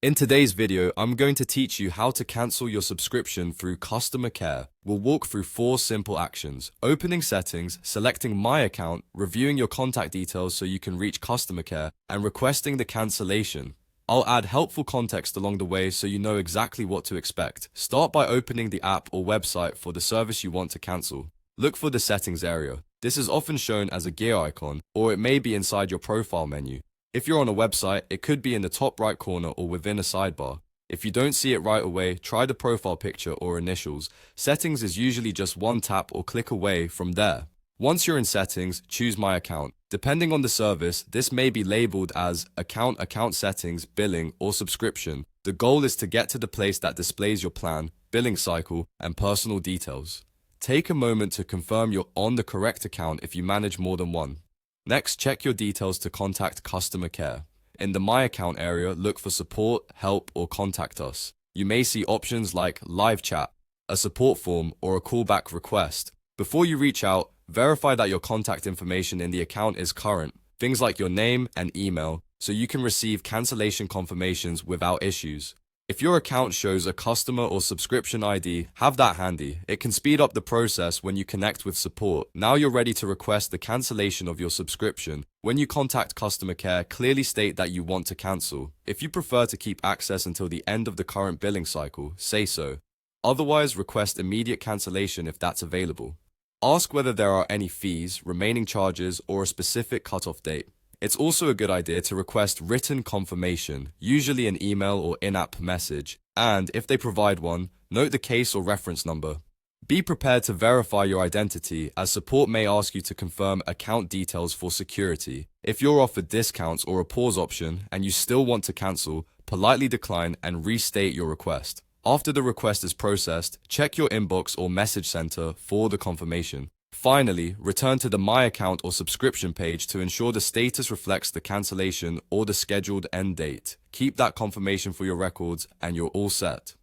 In today's video, I'm going to teach you how to cancel your subscription through customer care. We'll walk through 4 simple actions: opening settings, selecting My Account, reviewing your contact details so you can reach customer care, and requesting the cancellation. I'll add helpful context along the way so you know exactly what to expect. Start by opening the app or website for the service you want to cancel. Look for the settings area. This is often shown as a gear icon, or it may be inside your profile menu. If you're on a website, it could be in the top right corner or within a sidebar. If you don't see it right away, try the profile picture or initials. Settings is usually just one tap or click away from there. Once you're in settings, choose My Account. Depending on the service, this may be labeled as account settings, billing, or subscription. The goal is to get to the place that displays your plan, billing cycle, and personal details. Take a moment to confirm you're on the correct account if you manage more than one. Next, check your details to contact customer care. In the My Account area, look for support, help, or contact us. You may see options like live chat, a support form, or a callback request. Before you reach out, verify that your contact information in the account is current, things like your name and email, so you can receive cancellation confirmations without issues. If your account shows a customer or subscription ID, have that handy. It can speed up the process when you connect with support. Now you're ready to request the cancellation of your subscription. When you contact customer care, clearly state that you want to cancel. If you prefer to keep access until the end of the current billing cycle, say so. Otherwise, request immediate cancellation if that's available. Ask whether there are any fees, remaining charges, or a specific cutoff date. It's also a good idea to request written confirmation, usually an email or in-app message, and if they provide one, note the case or reference number. Be prepared to verify your identity, as support may ask you to confirm account details for security. If you're offered discounts or a pause option and you still want to cancel, politely decline and restate your request. After the request is processed, check your inbox or message center for the confirmation. Finally, return to the My Account or subscription page to ensure the status reflects the cancellation or the scheduled end date. Keep that confirmation for your records and you're all set.